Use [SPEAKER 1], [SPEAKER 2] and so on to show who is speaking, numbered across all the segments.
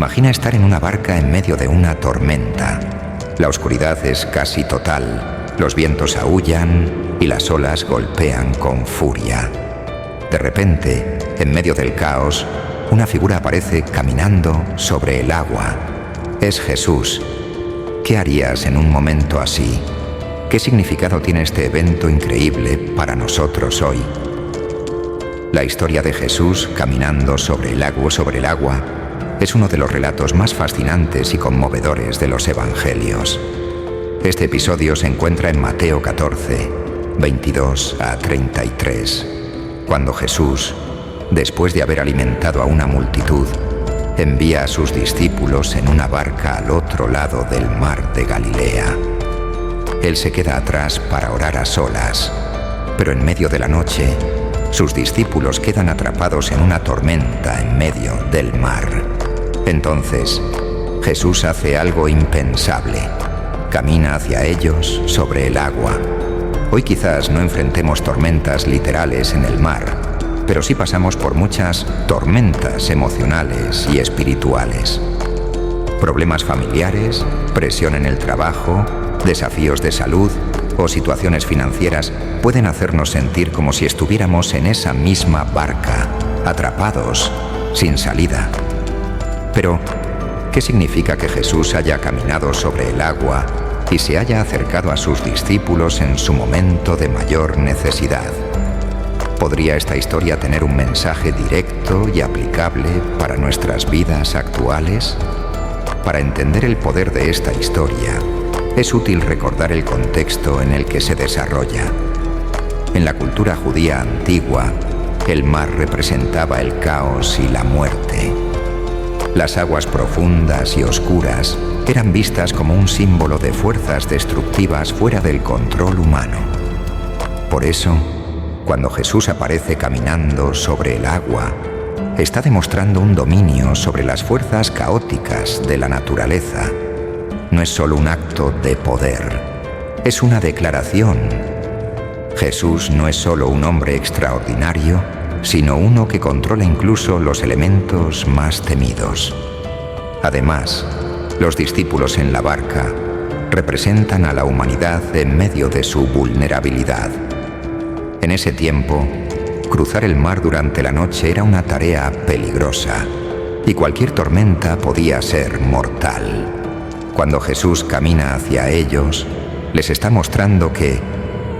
[SPEAKER 1] Imagina estar en una barca en medio de una tormenta. La oscuridad es casi total, los vientos aúllan y las olas golpean con furia. De repente, en medio del caos, una figura aparece caminando sobre el agua. Es Jesús. ¿Qué harías en un momento así? ¿Qué significado tiene este evento increíble para nosotros hoy? La historia de Jesús caminando sobre el agua es uno de los relatos más fascinantes y conmovedores de los Evangelios. Este episodio se encuentra en Mateo 14, 22 a 33, cuando Jesús, después de haber alimentado a una multitud, envía a sus discípulos en una barca al otro lado del mar de Galilea. Él se queda atrás para orar a solas, pero en medio de la noche, sus discípulos quedan atrapados en una tormenta en medio del mar. Entonces, Jesús hace algo impensable. Camina hacia ellos sobre el agua. Hoy quizás no enfrentemos tormentas literales en el mar, pero sí pasamos por muchas tormentas emocionales y espirituales. Problemas familiares, presión en el trabajo, desafíos de salud o situaciones financieras pueden hacernos sentir como si estuviéramos en esa misma barca, atrapados, sin salida. Pero, ¿qué significa que Jesús haya caminado sobre el agua y se haya acercado a sus discípulos en su momento de mayor necesidad? ¿Podría esta historia tener un mensaje directo y aplicable para nuestras vidas actuales? Para entender el poder de esta historia, es útil recordar el contexto en el que se desarrolla. En la cultura judía antigua, el mar representaba el caos y la muerte. Las aguas profundas y oscuras eran vistas como un símbolo de fuerzas destructivas fuera del control humano. Por eso, cuando Jesús aparece caminando sobre el agua, está demostrando un dominio sobre las fuerzas caóticas de la naturaleza. No es solo un acto de poder, es una declaración. Jesús no es solo un hombre extraordinario, sino uno que controla incluso los elementos más temidos. Además, los discípulos en la barca representan a la humanidad en medio de su vulnerabilidad. En ese tiempo, cruzar el mar durante la noche era una tarea peligrosa y cualquier tormenta podía ser mortal. Cuando Jesús camina hacia ellos, les está mostrando que,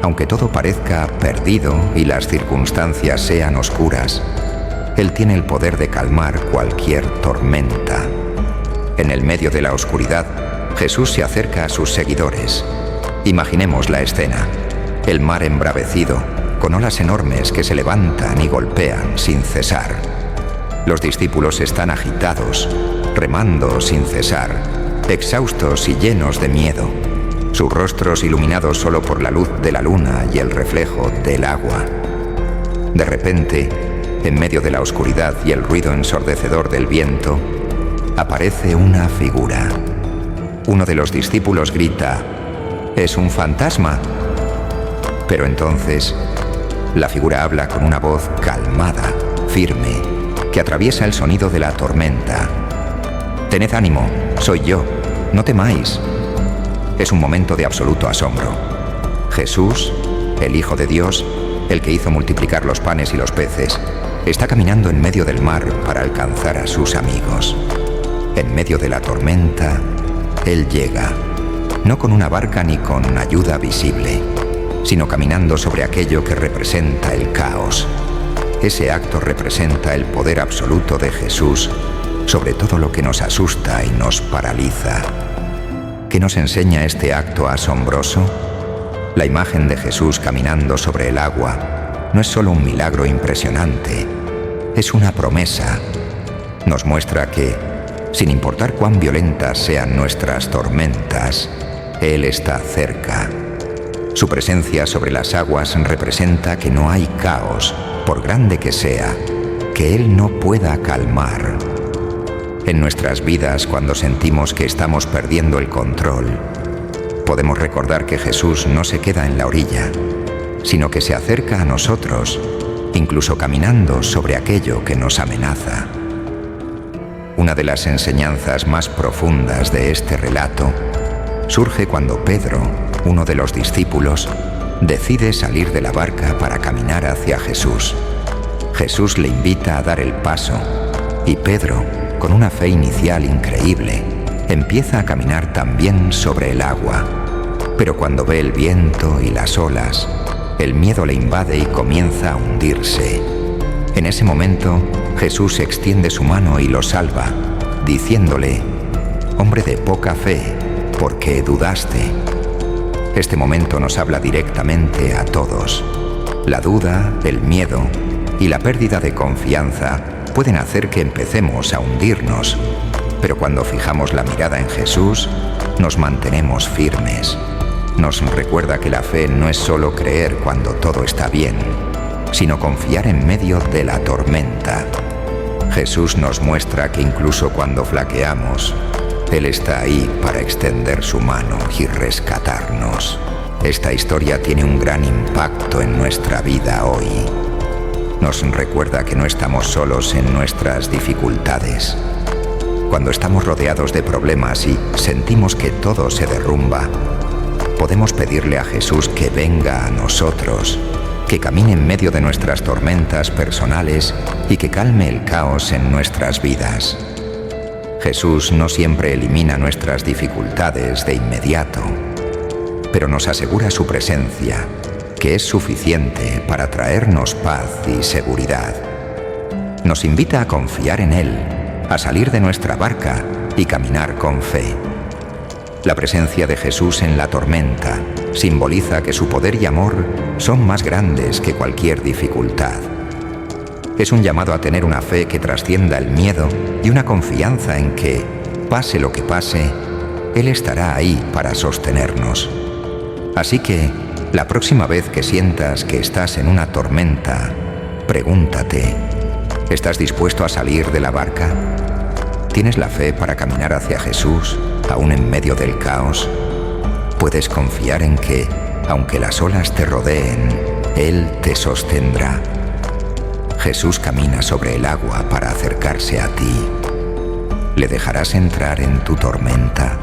[SPEAKER 1] aunque todo parezca perdido y las circunstancias sean oscuras, Él tiene el poder de calmar cualquier tormenta. En el medio de la oscuridad, Jesús se acerca a sus seguidores. Imaginemos la escena: el mar embravecido, con olas enormes que se levantan y golpean sin cesar. Los discípulos están agitados, remando sin cesar, exhaustos y llenos de miedo, sus rostros iluminados solo por la luz de la luna y el reflejo del agua. De repente, en medio de la oscuridad y el ruido ensordecedor del viento, aparece una figura. Uno de los discípulos grita: «¡Es un fantasma!». Pero entonces, la figura habla con una voz calmada, firme, que atraviesa el sonido de la tormenta. «Tened ánimo, soy yo, no temáis». Es un momento de absoluto asombro. Jesús, el Hijo de Dios, el que hizo multiplicar los panes y los peces, está caminando en medio del mar para alcanzar a sus amigos. En medio de la tormenta, Él llega, no con una barca ni con ayuda visible, sino caminando sobre aquello que representa el caos. Ese acto representa el poder absoluto de Jesús sobre todo lo que nos asusta y nos paraliza. ¿Qué nos enseña este acto asombroso? La imagen de Jesús caminando sobre el agua no es solo un milagro impresionante, es una promesa. Nos muestra que, sin importar cuán violentas sean nuestras tormentas, Él está cerca. Su presencia sobre las aguas representa que no hay caos, por grande que sea, que Él no pueda calmar. En nuestras vidas, cuando sentimos que estamos perdiendo el control, podemos recordar que Jesús no se queda en la orilla, sino que se acerca a nosotros, incluso caminando sobre aquello que nos amenaza. Una de las enseñanzas más profundas de este relato surge cuando Pedro, uno de los discípulos, decide salir de la barca para caminar hacia Jesús. Jesús le invita a dar el paso y Pedro, con una fe inicial increíble, empieza a caminar también sobre el agua. Pero cuando ve el viento y las olas, el miedo le invade y comienza a hundirse. En ese momento, Jesús extiende su mano y lo salva, diciéndole: «Hombre de poca fe, ¿por qué dudaste?». Este momento nos habla directamente a todos. La duda, el miedo y la pérdida de confianza pueden hacer que empecemos a hundirnos, pero cuando fijamos la mirada en Jesús, nos mantenemos firmes. Nos recuerda que la fe no es solo creer cuando todo está bien, sino confiar en medio de la tormenta. Jesús nos muestra que incluso cuando flaqueamos, Él está ahí para extender su mano y rescatarnos. Esta historia tiene un gran impacto en nuestra vida hoy. Nos recuerda que no estamos solos en nuestras dificultades. Cuando estamos rodeados de problemas y sentimos que todo se derrumba, podemos pedirle a Jesús que venga a nosotros, que camine en medio de nuestras tormentas personales y que calme el caos en nuestras vidas. Jesús no siempre elimina nuestras dificultades de inmediato, pero nos asegura su presencia, que es suficiente para traernos paz y seguridad. Nos invita a confiar en Él, a salir de nuestra barca y caminar con fe. La presencia de Jesús en la tormenta simboliza que su poder y amor son más grandes que cualquier dificultad. Es un llamado a tener una fe que trascienda el miedo y una confianza en que, pase lo que pase, Él estará ahí para sostenernos. Así que, la próxima vez que sientas que estás en una tormenta, pregúntate: ¿estás dispuesto a salir de la barca? ¿Tienes la fe para caminar hacia Jesús, aún en medio del caos? Puedes confiar en que, aunque las olas te rodeen, Él te sostendrá. Jesús camina sobre el agua para acercarse a ti. ¿Le dejarás entrar en tu tormenta?